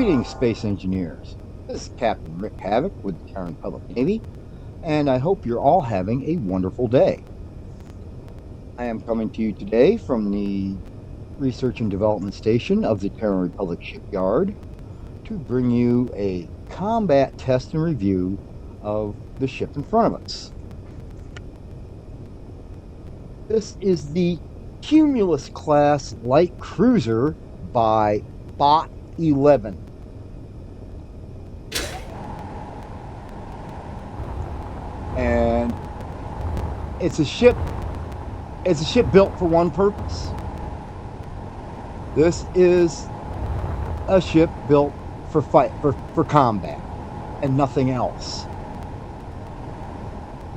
Greetings, space engineers. This is Captain Rick Havoc with the Terran Public Navy, and I hope you're all having a wonderful day. I am coming to you today from the Research and Development Station of the Terran Republic Shipyard to bring you a combat test and review of the ship in front of us. This is the Cumulus Class Light Cruiser by Bot 11. And it's a ship built for one purpose. This is a ship built for for combat and nothing else.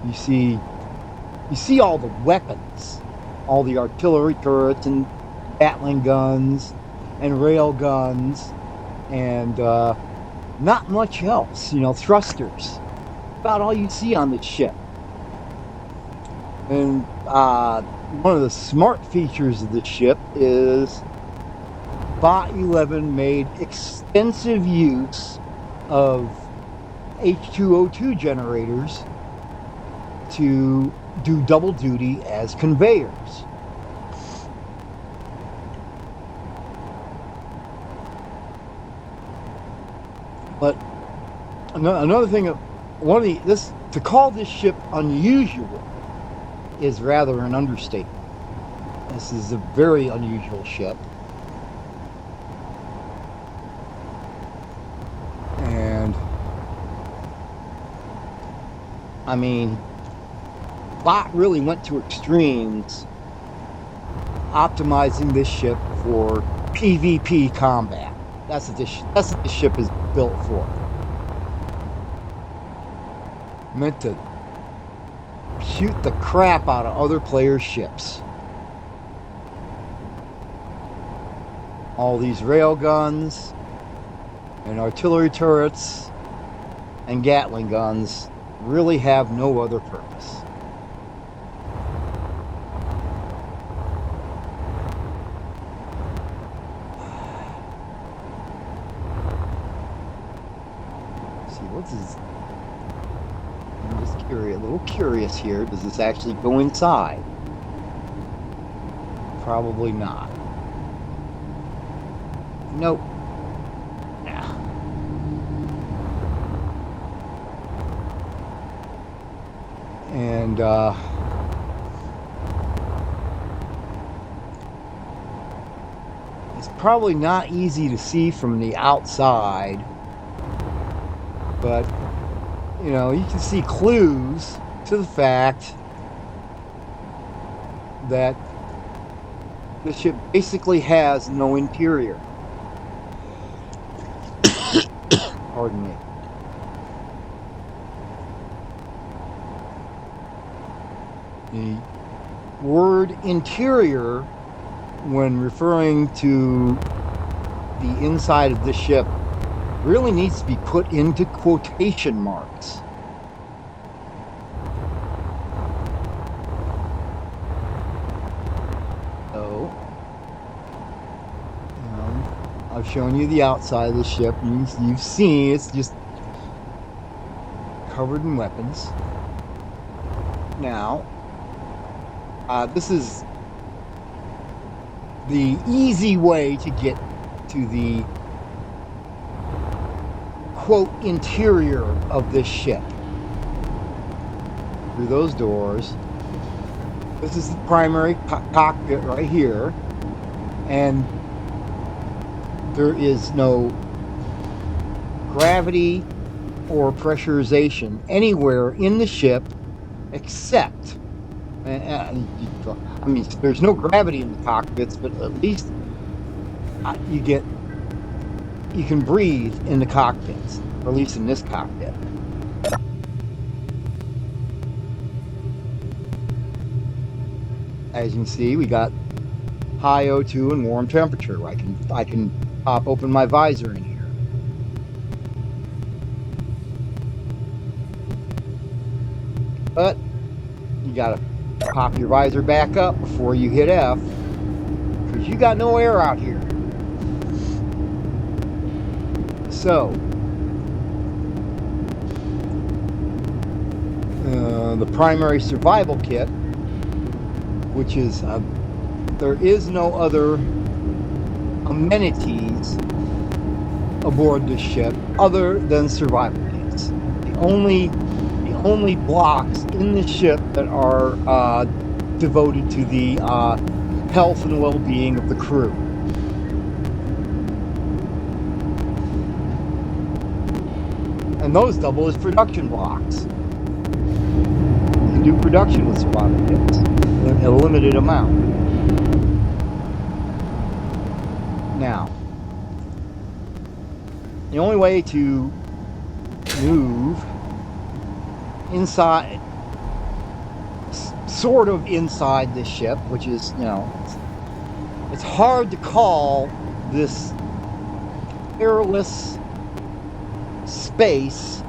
You see all the weapons, all the artillery turrets and Gatling guns and rail guns and not much else, thrusters. About all you see on this ship. And one of the smart features of this ship is Bot 11 made extensive use of H2O2 generators to do double duty as conveyors. But another thing, to call this ship unusual is rather an understatement. This is a very unusual ship. And I mean, Bot really went to extremes optimizing this ship for PvP combat. That's what this ship is built for. Meant to shoot the crap out of other players' ships. All these rail guns and artillery turrets and Gatling guns really have no other purpose. Let's see, what's this? I'm just curious, a little curious here. Does this actually go inside? Probably not. Nope. Yeah. And it's probably not easy to see from the outside, but you can see clues to the fact that the ship basically has no interior. Pardon me. The word interior, when referring to the inside of the ship, really needs to be put into quotation marks. So, I've shown you the outside of the ship. You've seen it's just covered in weapons. Now, this is the easy way to get to the quote interior of this ship. Through those doors. This is the primary cockpit right here, and there is no gravity or pressurization anywhere in the ship except, I mean, there's no gravity in the cockpits, but at least you can breathe in the cockpits, or at least in this cockpit. As you can see, we got high O2 and warm temperature. I can pop open my visor in here. But you gotta pop your visor back up before you hit F, because you got no air out here. So, the primary survival kit, which is, there is no other amenities aboard this ship other than survival kits. The only blocks in the ship that are devoted to the health and well-being of the crew. And those double as production blocks. You can do production with survival kits in a limited amount. Now, the only way to move inside, sort of inside this ship, which is, you know, it's hard to call this airless space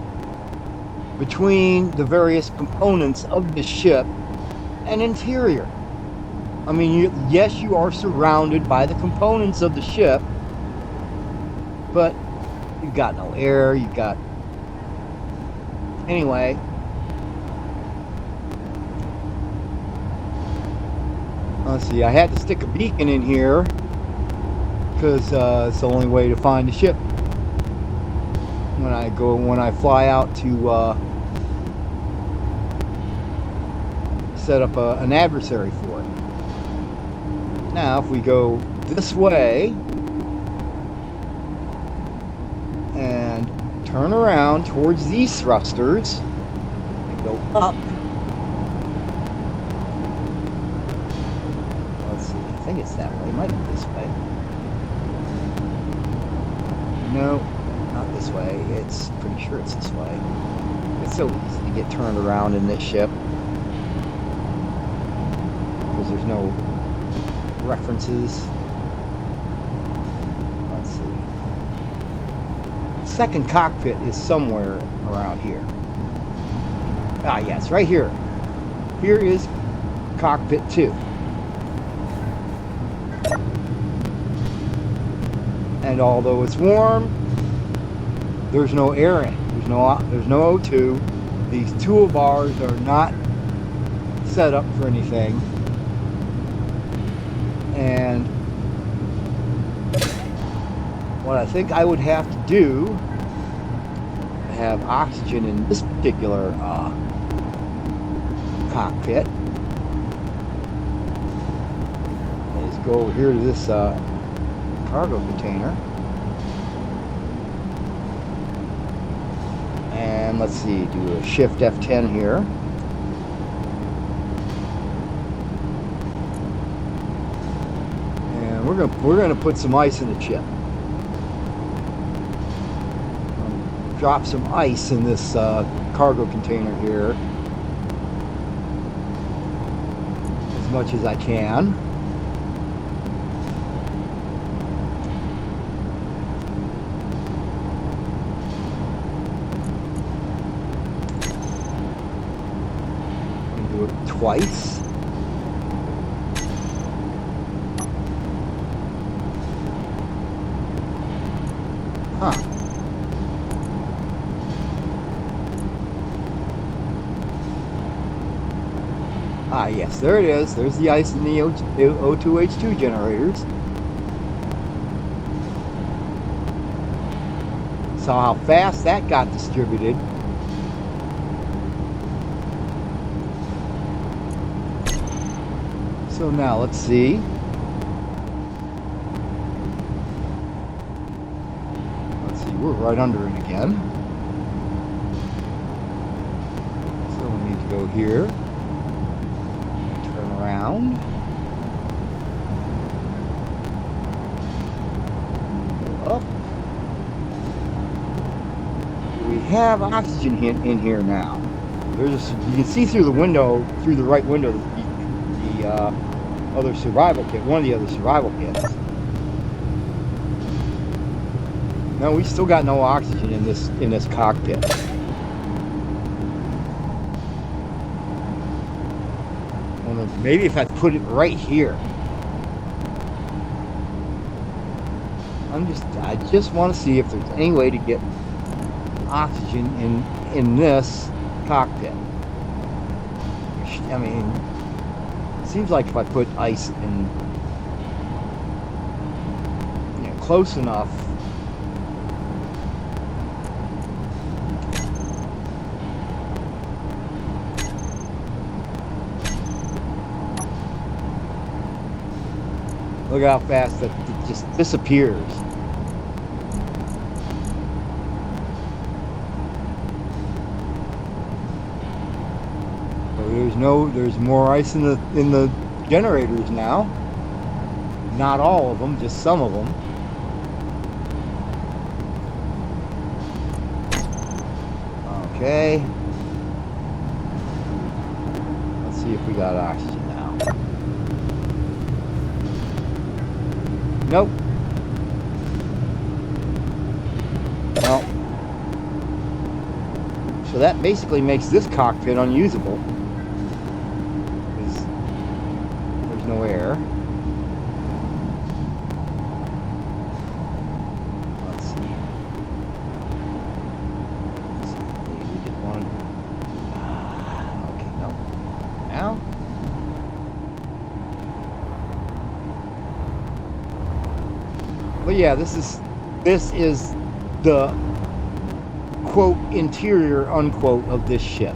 between the various components of the ship and interior. I mean, yes, you are surrounded by the components of the ship, but you've got no air, you've got... Anyway, let's see, I had to stick a beacon in here because it's the only way to find the ship when I fly out to set up an adversary for it. Now, if we go this way and turn around towards these thrusters and go up. Let's see, I think it's that way. It might be this way. No, not this way. It's pretty sure it's this way. It's so easy to get turned around in this ship because there's no references. Let's see. Second cockpit is somewhere around here. Ah, yes, right here. Here is cockpit 2. And although it's warm, there's no air in. There's no O2. These toolbars are not set up for anything. And what I think I would have to do to have oxygen in this particular cockpit is go over here to this cargo container. And let's see, do a shift F10 here. We're gonna put some ice in the chip. Drop some ice in this cargo container here as much as I can. And do it twice. Ah, yes, there it is. There's the ice in the O2H2 generators. Saw how fast that got distributed. So now let's see. Let's see, we're right under it again. So we need to go here. Around. Go up. We have oxygen in here now. There's you can see through the window, through the right window, the other survival kit, one of the other survival kits. No, we still got no oxygen in this cockpit. Maybe if I put it right here. I just want to see if there's any way to get oxygen in this cockpit. I mean, it seems like if I put ice in, close enough, look how fast that it just disappears. There's more ice in the generators now. Not all of them, just some of them. Okay. Let's see if we got oxygen now. Nope. Well, so that basically makes this cockpit unusable. No air. Let's see. We did one. Okay, no. Now. But yeah, this is the quote interior unquote of this ship.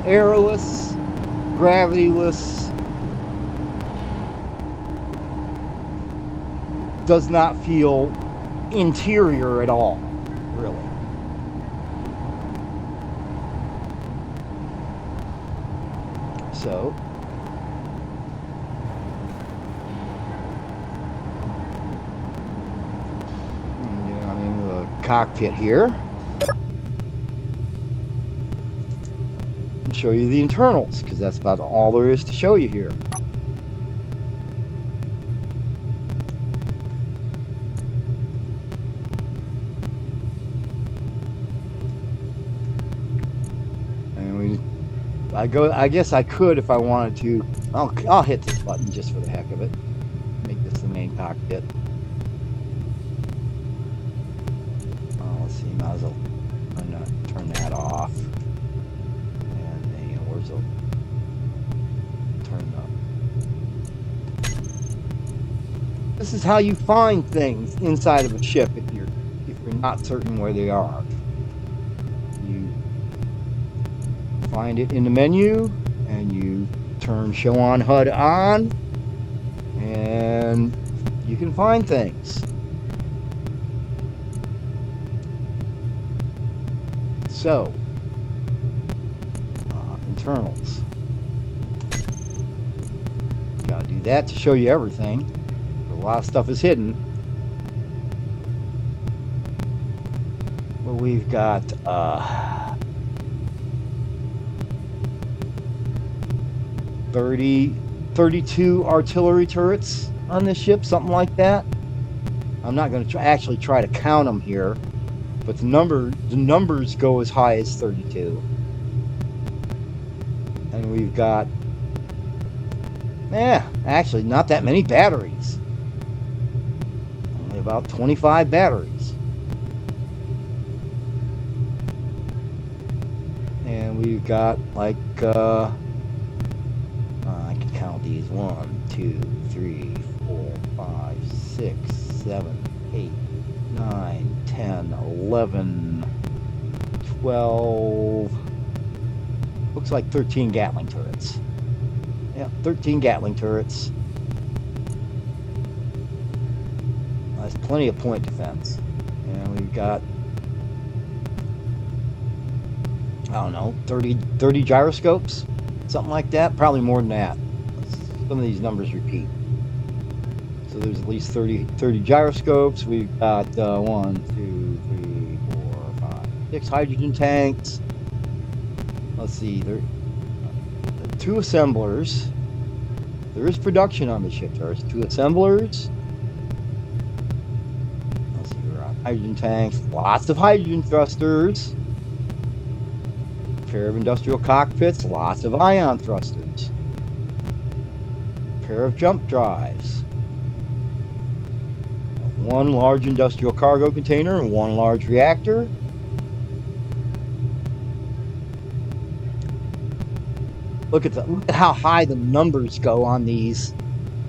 Airless, gravityless. Does not feel interior at all, really. So, I'm in the cockpit here. And show you the internals, because that's about all there is to show you here. I guess I could if I wanted to. I'll hit this button just for the heck of it. Make this the main cockpit. Let's see. Might as well turn that off. And then where's the turn up? This is how you find things inside of a ship if you're not certain where they are. Find it in the menu and you turn show on HUD on and you can find things. So internals, gotta do that to show you everything. A lot of stuff is hidden, but we've got 32 artillery turrets on this ship, something like that. I'm not going to actually try to count them here, but the numbers go as high as 32. And we've got, actually not that many batteries. Only about 25 batteries. And we've got like I can count these 1, 2, 3, 4, 5, 6, 7, 8, 9, 10, 11, 12. Looks like 13 Gatling turrets. Yeah, 13 Gatling turrets. That's plenty of point defense. And we've got, I don't know, 30 gyroscopes. Something like that, probably more than that. Some of these numbers repeat. So there's at least 30 gyroscopes. We've got 1, 2, 3, 4, 5, 6 hydrogen tanks. Let's see, there are 2 assemblers. There is production on the ship. There's 2 assemblers. Let's see, we're on hydrogen tanks. Lots of hydrogen thrusters. Pair of industrial cockpits, lots of ion thrusters. Pair of jump drives. one large industrial cargo container and one large reactor. Look at how high the numbers go on these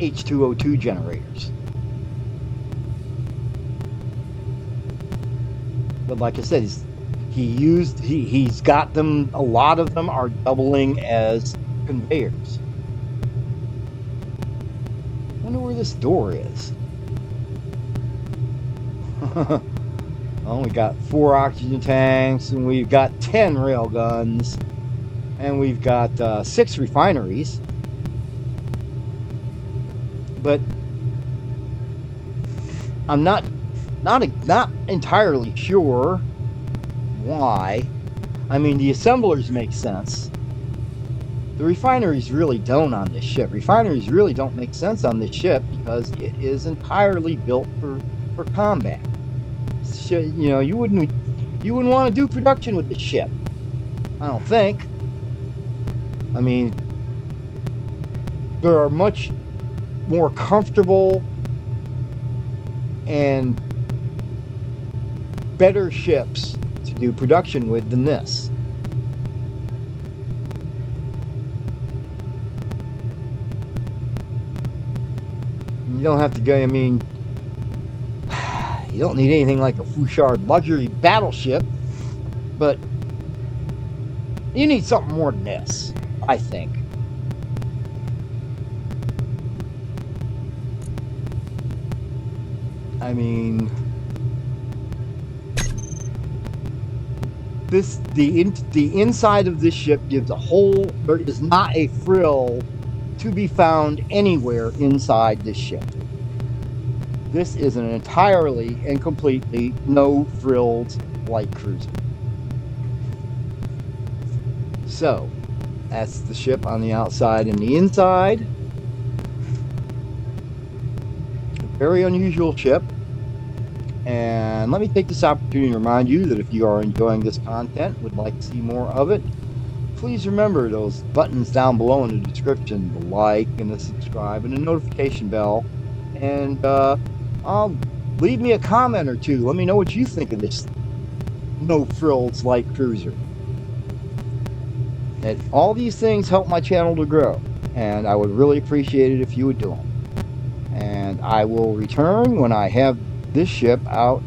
H2O2 generators. But like I said, he's got them. A lot of them are doubling as conveyors. I wonder where this door is. Well, we got 4 oxygen tanks, and we've got 10 rail guns, and we've got 6 refineries. But I'm not entirely sure why. I mean, the assemblers make sense. The refineries really don't on this ship. Refineries really don't make sense on this ship because it is entirely built for combat. You know, you wouldn't want to do production with this ship, I don't think. I mean, there are much more comfortable and better ships to do production with than this. You don't have to go, I mean, you don't need anything like a Shipyard luxury battleship, but you need something more than this, I think. I mean, the inside of this ship gives a whole. There is not a frill to be found anywhere inside this ship. This is an entirely and completely no-frills light cruiser. So, that's the ship on the outside and the inside. A very unusual ship. And let me take this opportunity to remind you that if you are enjoying this content, would like to see more of it, please remember those buttons down below in the description, the like and the subscribe and the notification bell. And leave me a comment or two. Let me know what you think of this no-frills light cruiser. And all these things help my channel to grow, and I would really appreciate it if you would do them. And I will return when I have this ship out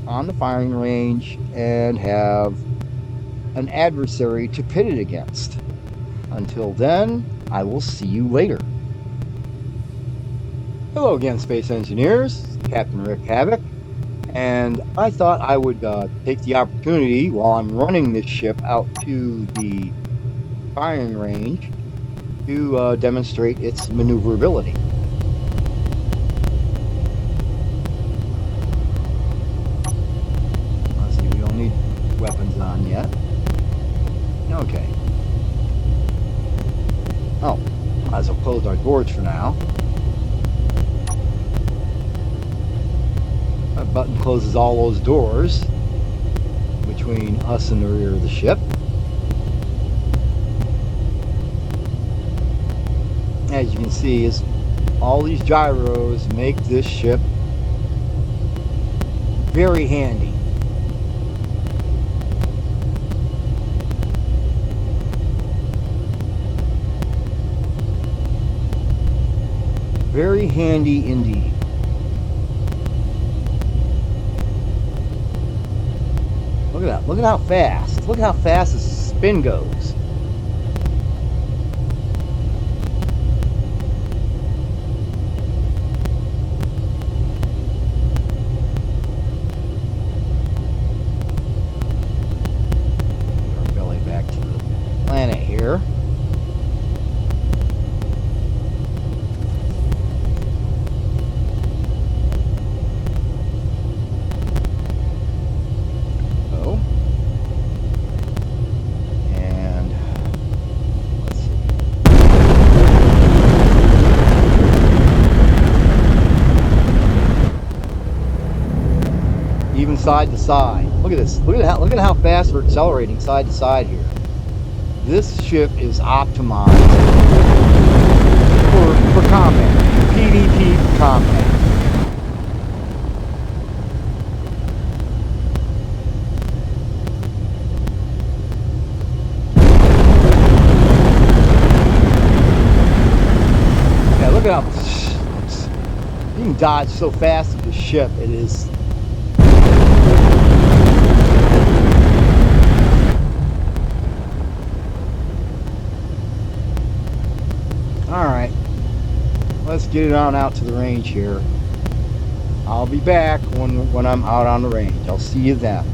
on the firing range and have an adversary to pit it against. Until then, I will see you later. Hello again, Space Engineers. Captain Rick Havoc. And I thought I would take the opportunity while I'm running this ship out to the firing range to demonstrate its maneuverability. Let's see, we don't need weapons on yet. Okay. Oh, might as well close our doors for now. That button closes all those doors between us and the rear of the ship. As you can see, is all these gyros make this ship very handy. Very handy indeed. Look at that. Look at how fast. Look at how fast the spin goes. Our belly back to the planet here. Even side to side. Look at this. Look at how fast we're accelerating side to side here. This ship is optimized for combat. PvP combat. Look at how you can dodge so fast with the ship. It is. All right, let's get it on out to the range here. I'll be back when I'm out on the range. I'll see you then.